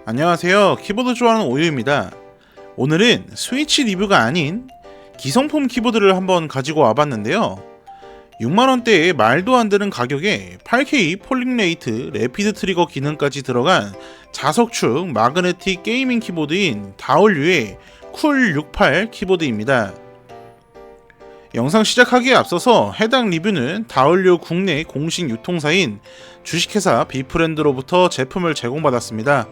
안녕하세요. 키보드 좋아하는 오유입니다. 오늘은 스위치 리뷰가 아닌 기성품 키보드를 한번 가지고 와봤는데요. 6만원대에 말도 안 되는 가격에 8K 폴링 레이트 래피드 트리거 기능까지 들어간 자석축 마그네틱 게이밍 키보드인 다올류의 쿨68 키보드입니다. 영상 시작하기에 앞서서 해당 리뷰는 다올류 국내 공식 유통사인 주식회사 비프렌드로부터 제품을 제공받았습니다.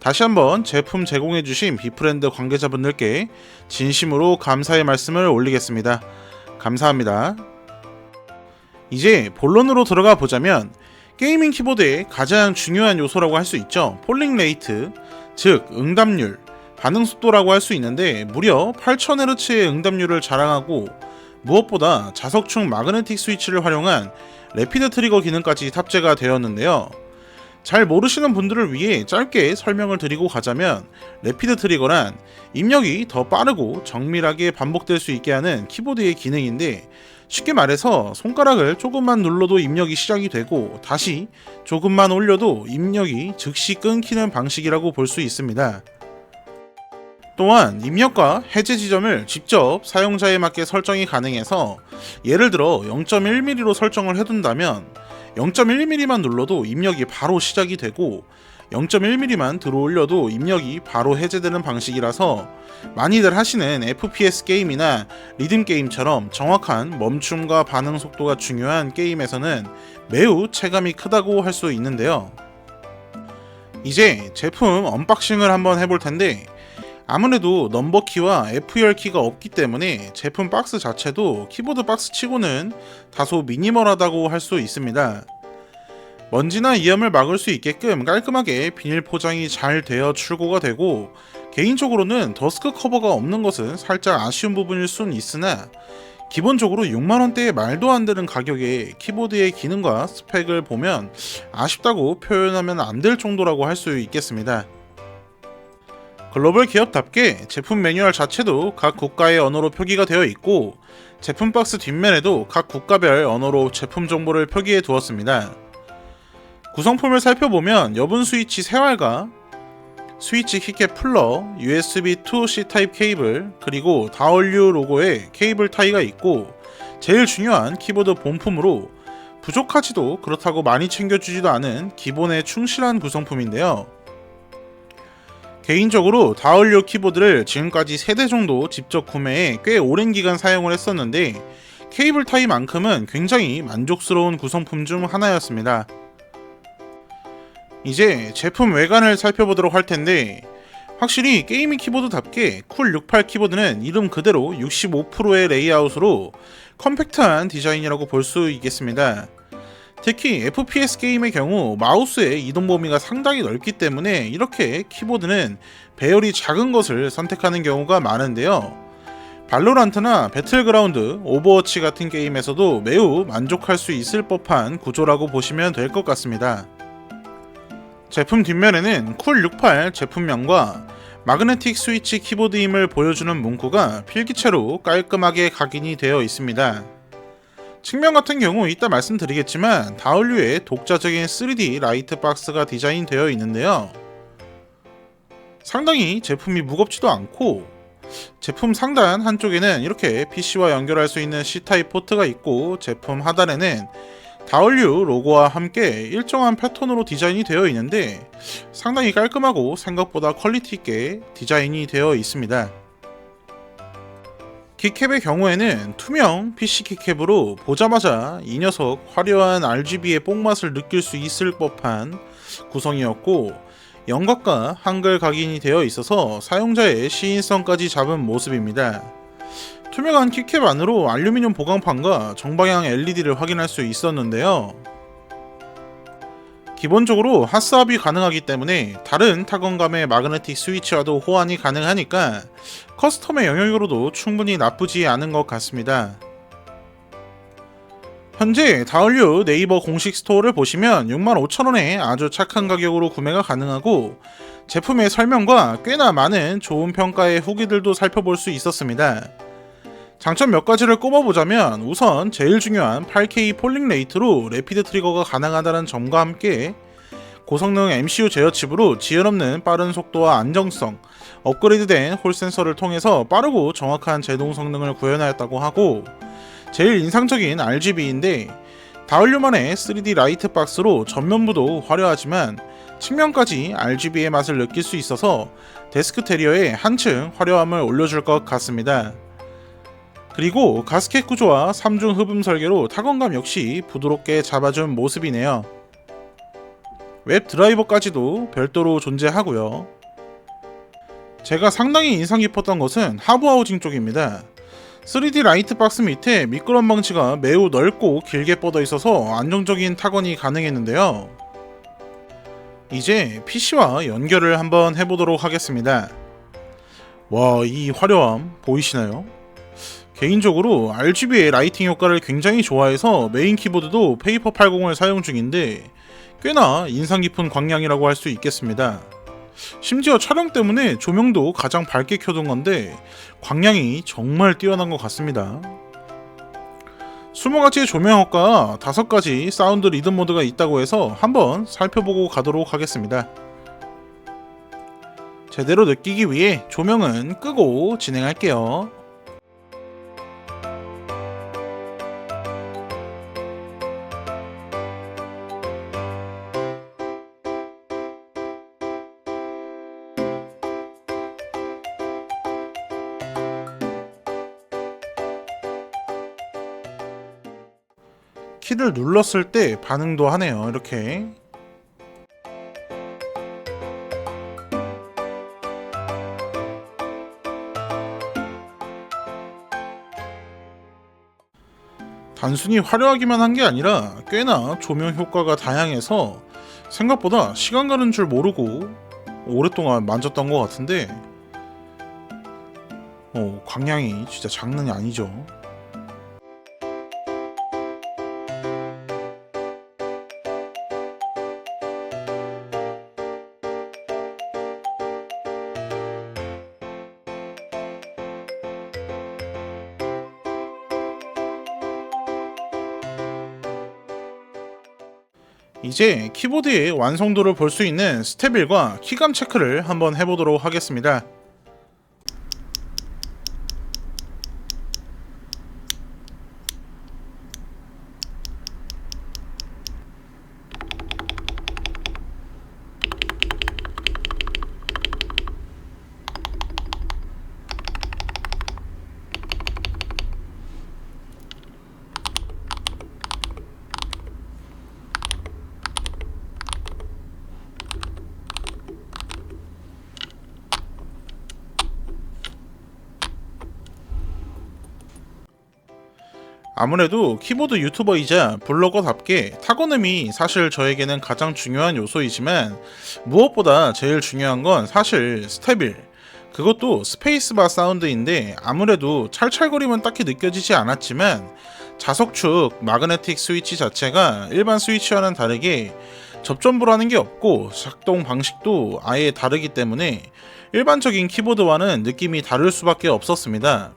다시 한번 제품 제공해주신 비프렌드 관계자분들께 진심으로 감사의 말씀을 올리겠습니다. 감사합니다. 이제 본론으로 들어가 보자면 게이밍 키보드의 가장 중요한 요소라고 할 수 있죠. 폴링 레이트, 즉 응답률, 반응 속도라고 할 수 있는데 무려 8000Hz의 응답률을 자랑하고 무엇보다 자석축 마그네틱 스위치를 활용한 래피드 트리거 기능까지 탑재가 되었는데요. 잘 모르시는 분들을 위해 짧게 설명을 드리고 가자면 래피드 트리거란 입력이 더 빠르고 정밀하게 반복될 수 있게 하는 키보드의 기능인데, 쉽게 말해서 손가락을 조금만 눌러도 입력이 시작이 되고 다시 조금만 올려도 입력이 즉시 끊기는 방식이라고 볼 수 있습니다. 또한 입력과 해제 지점을 직접 사용자에 맞게 설정이 가능해서 예를 들어 0.1mm로 설정을 해둔다면 0.1mm만 눌러도 입력이 바로 시작이 되고 0.1mm만 들어올려도 입력이 바로 해제되는 방식이라서 많이들 하시는 FPS 게임이나 리듬 게임처럼 정확한 멈춤과 반응 속도가 중요한 게임에서는 매우 체감이 크다고 할 수 있는데요. 이제 제품 언박싱을 한번 해볼 텐데, 아무래도 넘버키와 F10키가 없기 때문에 제품 박스 자체도 키보드 박스 치고는 다소 미니멀하다고 할 수 있습니다. 먼지나 이염을 막을 수 있게끔 깔끔하게 비닐 포장이 잘 되어 출고가 되고, 개인적으로는 더스크 커버가 없는 것은 살짝 아쉬운 부분일 순 있으나 기본적으로 6만원대의 말도 안 되는 가격에 키보드의 기능과 스펙을 보면 아쉽다고 표현하면 안 될 정도라고 할 수 있겠습니다. 글로벌 기업답게 제품 매뉴얼 자체도 각 국가의 언어로 표기가 되어 있고, 제품 박스 뒷면에도 각 국가별 언어로 제품 정보를 표기해 두었습니다. 구성품을 살펴보면 여분 스위치 3알과 스위치 키캡 풀러, USB 2C 타입 케이블, 그리고 다올류 로고의 케이블 타이가 있고, 제일 중요한 키보드 본품으로 부족하지도 그렇다고 많이 챙겨주지도 않은 기본에 충실한 구성품인데요. 개인적으로 다올류 키보드를 지금까지 3대 정도 직접 구매해 꽤 오랜 기간 사용을 했었는데 케이블 타이만큼은 굉장히 만족스러운 구성품 중 하나였습니다. 이제 제품 외관을 살펴보도록 할 텐데, 확실히 게이밍 키보드답게 쿨68 키보드는 이름 그대로 65%의 레이아웃으로 컴팩트한 디자인이라고 볼 수 있겠습니다. 특히 FPS 게임의 경우 마우스의 이동 범위가 상당히 넓기 때문에 이렇게 키보드는 배열이 작은 것을 선택하는 경우가 많은데요. 발로란트나 배틀그라운드, 오버워치 같은 게임에서도 매우 만족할 수 있을 법한 구조라고 보시면 될 것 같습니다. 제품 뒷면에는 쿨68 제품명과 마그네틱 스위치 키보드임을 보여주는 문구가 필기체로 깔끔하게 각인이 되어 있습니다. 측면 같은 경우 이따 말씀드리겠지만 다올류의 독자적인 3D 라이트 박스가 디자인되어 있는데요. 상당히 제품이 무겁지도 않고, 제품 상단 한쪽에는 이렇게 PC와 연결할 수 있는 C타입 포트가 있고, 제품 하단에는 다올류 로고와 함께 일정한 패턴으로 디자인이 되어 있는데 상당히 깔끔하고 생각보다 퀄리티 있게 디자인이 되어 있습니다. 키캡의 경우에는 투명 PC 키캡으로 보자마자 이 녀석 화려한 RGB의 뽕맛을 느낄 수 있을 법한 구성이었고, 영각과 한글 각인이 되어 있어서 사용자의 시인성까지 잡은 모습입니다. 투명한 키캡 안으로 알루미늄 보강판과 정방향 LED를 확인할 수 있었는데요. 기본적으로 핫스왑이 가능하기 때문에 다른 타건감의 마그네틱 스위치와도 호환이 가능하니까 커스텀의 영역으로도 충분히 나쁘지 않은 것 같습니다. 현재 다올류 네이버 공식 스토어를 보시면 65,000원에 아주 착한 가격으로 구매가 가능하고, 제품의 설명과 꽤나 많은 좋은 평가의 후기들도 살펴볼 수 있었습니다. 장점 몇 가지를 꼽아보자면, 우선 제일 중요한 8K 폴링 레이트로 래피드 트리거가 가능하다는 점과 함께 고성능 MCU 제어 칩으로 지연 없는 빠른 속도와 안정성, 업그레이드된 홀 센서를 통해서 빠르고 정확한 제동 성능을 구현하였다고 하고, 제일 인상적인 RGB인데 다운료만의 3D 라이트 박스로 전면부도 화려하지만 측면까지 RGB의 맛을 느낄 수 있어서 데스크 테리어에 한층 화려함을 올려줄 것 같습니다. 그리고 가스켓 구조와 3중 흡음 설계로 타건감 역시 부드럽게 잡아준 모습이네요. 웹 드라이버까지도 별도로 존재하고요. 제가 상당히 인상 깊었던 것은 하부 하우징 쪽입니다. 3D 라이트 박스 밑에 미끄럼 방치가 매우 넓고 길게 뻗어 있어서 안정적인 타건이 가능했는데요. 이제 PC와 연결을 한번 해보도록 하겠습니다. 와, 이 화려함 보이시나요? 개인적으로 RGB의 라이팅 효과를 굉장히 좋아해서 메인 키보드도 페이퍼 80을 사용 중인데 꽤나 인상 깊은 광량이라고 할 수 있겠습니다. 심지어 촬영 때문에 조명도 가장 밝게 켜둔 건데 광량이 정말 뛰어난 것 같습니다. 20가지의 조명 효과와 5가지 사운드 리듬 모드가 있다고 해서 한번 살펴보고 가도록 하겠습니다. 제대로 느끼기 위해 조명은 끄고 진행할게요. 키를 눌렀을 때 반응도 하네요. 이렇게 단순히 화려하기만 한 게 아니라 꽤나 조명 효과가 다양해서 생각보다 시간 가는 줄 모르고 오랫동안 만졌던 것 같은데 광량이 진짜 장난이 아니죠. 이제 키보드의 완성도를 볼 수 있는 스텝1과 키감 체크를 한번 해보도록 하겠습니다. 아무래도 키보드 유튜버이자 블로거답게 타건음이 사실 저에게는 가장 중요한 요소이지만 무엇보다 제일 중요한 건 사실 스텝1, 그것도 스페이스바 사운드인데 아무래도 찰찰거림은 딱히 느껴지지 않았지만 자석축 마그네틱 스위치 자체가 일반 스위치와는 다르게 접점부라는 게 없고 작동 방식도 아예 다르기 때문에 일반적인 키보드와는 느낌이 다를 수밖에 없었습니다.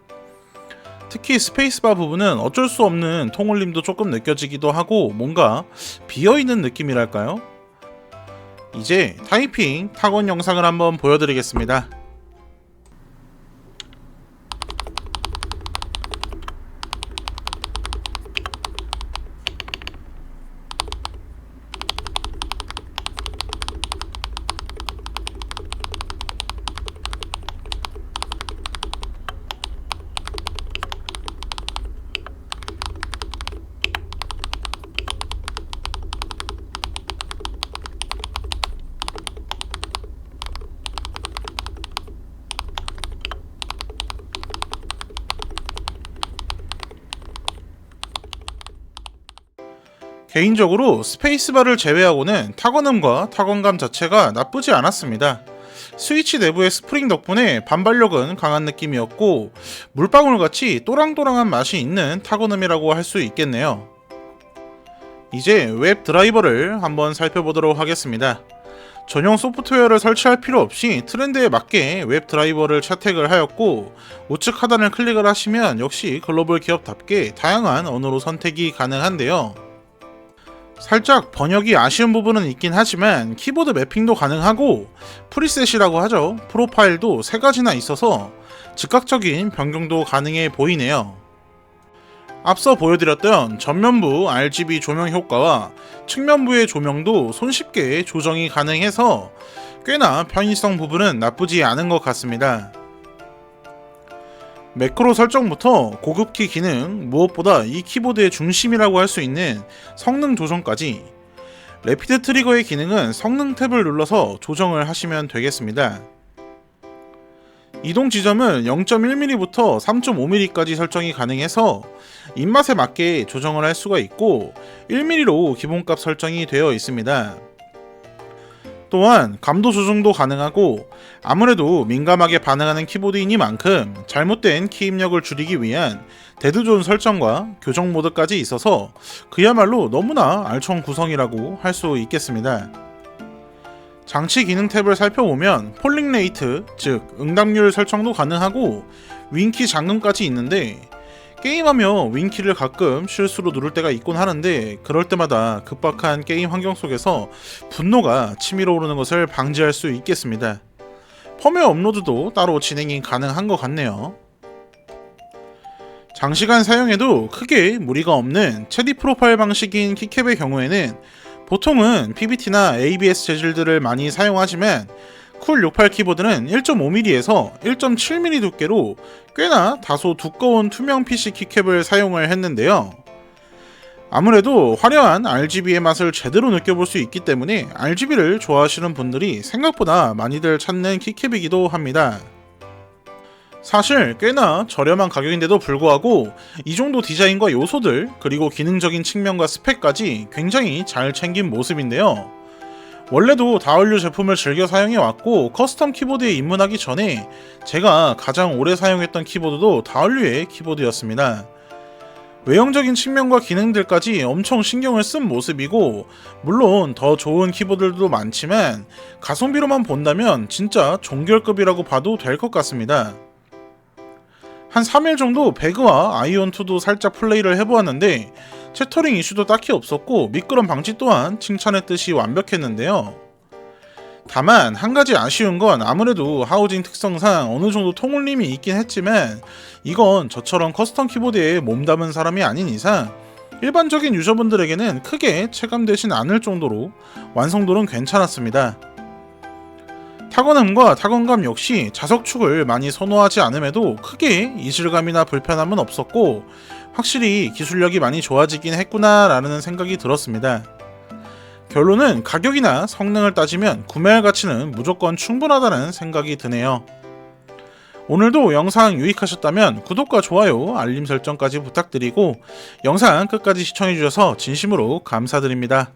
특히 스페이스바 부분은 어쩔 수 없는 통울림도 조금 느껴지기도 하고 뭔가 비어있는 느낌이랄까요? 이제 타이핑 타건 영상을 한번 보여드리겠습니다. 개인적으로 스페이스바를 제외하고는 타건음과 타건감 자체가 나쁘지 않았습니다. 스위치 내부의 스프링 덕분에 반발력은 강한 느낌이었고 물방울같이 또랑또랑한 맛이 있는 타건음이라고 할 수 있겠네요. 이제 웹 드라이버를 한번 살펴보도록 하겠습니다. 전용 소프트웨어를 설치할 필요 없이 트렌드에 맞게 웹 드라이버를 채택을 하였고 우측 하단을 클릭을 하시면 역시 글로벌 기업답게 다양한 언어로 선택이 가능한데요. 살짝 번역이 아쉬운 부분은 있긴 하지만 키보드 매핑도 가능하고 프리셋이라고 하죠. 프로파일도 3가지나 있어서 즉각적인 변경도 가능해 보이네요. 앞서 보여드렸던 전면부 RGB 조명 효과와 측면부의 조명도 손쉽게 조정이 가능해서 꽤나 편의성 부분은 나쁘지 않은 것 같습니다. 매크로 설정부터 고급키 기능, 무엇보다 이 키보드의 중심이라고 할 수 있는 성능 조정까지, 래피드 트리거의 기능은 성능 탭을 눌러서 조정을 하시면 되겠습니다. 이동 지점은 0.1mm부터 3.5mm까지 설정이 가능해서 입맛에 맞게 조정을 할 수가 있고 1mm로 기본값 설정이 되어 있습니다. 또한 감도 조정도 가능하고 아무래도 민감하게 반응하는 키보드이니만큼 잘못된 키 입력을 줄이기 위한 데드존 설정과 교정 모드까지 있어서 그야말로 너무나 알총 구성이라고 할 수 있겠습니다. 장치 기능 탭을 살펴보면 폴링 레이트, 즉 응답률 설정도 가능하고 윙키 잠금까지 있는데 게임하며 윙키를 가끔 실수로 누를 때가 있곤 하는데 그럴 때마다 급박한 게임 환경 속에서 분노가 치밀어 오르는 것을 방지할 수 있겠습니다. 펌웨어 업로드도 따로 진행이 가능한 것 같네요. 장시간 사용해도 크게 무리가 없는 체디 프로파일 방식인 키캡의 경우에는 보통은 PBT나 ABS 재질들을 많이 사용하지만 쿨68 키보드는 1.5mm에서 1.7mm 두께로 꽤나 다소 두꺼운 투명 PC 키캡을 사용을 했는데요. 아무래도 화려한 RGB의 맛을 제대로 느껴볼 수 있기 때문에 RGB를 좋아하시는 분들이 생각보다 많이들 찾는 키캡이기도 합니다. 사실 꽤나 저렴한 가격인데도 불구하고 이 정도 디자인과 요소들, 그리고 기능적인 측면과 스펙까지 굉장히 잘 챙긴 모습인데요. 원래도 다얼류 제품을 즐겨 사용해왔고 커스텀 키보드에 입문하기 전에 제가 가장 오래 사용했던 키보드도 다얼류의 키보드였습니다. 외형적인 측면과 기능들까지 엄청 신경을 쓴 모습이고, 물론 더 좋은 키보드들도 많지만 가성비로만 본다면 진짜 종결급이라고 봐도 될 것 같습니다. 한 3일 정도 배그와 아이온2도 살짝 플레이를 해보았는데 채터링 이슈도 딱히 없었고 미끄럼 방지 또한 칭찬했듯이 완벽했는데요. 다만 한 가지 아쉬운 건 아무래도 하우징 특성상 어느 정도 통울림이 있긴 했지만 이건 저처럼 커스텀 키보드에 몸담은 사람이 아닌 이상 일반적인 유저분들에게는 크게 체감되진 않을 정도로 완성도는 괜찮았습니다. 타건음과 타건감 역시 자석축을 많이 선호하지 않음에도 크게 이질감이나 불편함은 없었고 확실히 기술력이 많이 좋아지긴 했구나 라는 생각이 들었습니다. 결론은 가격이나 성능을 따지면 구매할 가치는 무조건 충분하다는 생각이 드네요. 오늘도 영상 유익하셨다면 구독과 좋아요, 알림 설정까지 부탁드리고 영상 끝까지 시청해주셔서 진심으로 감사드립니다.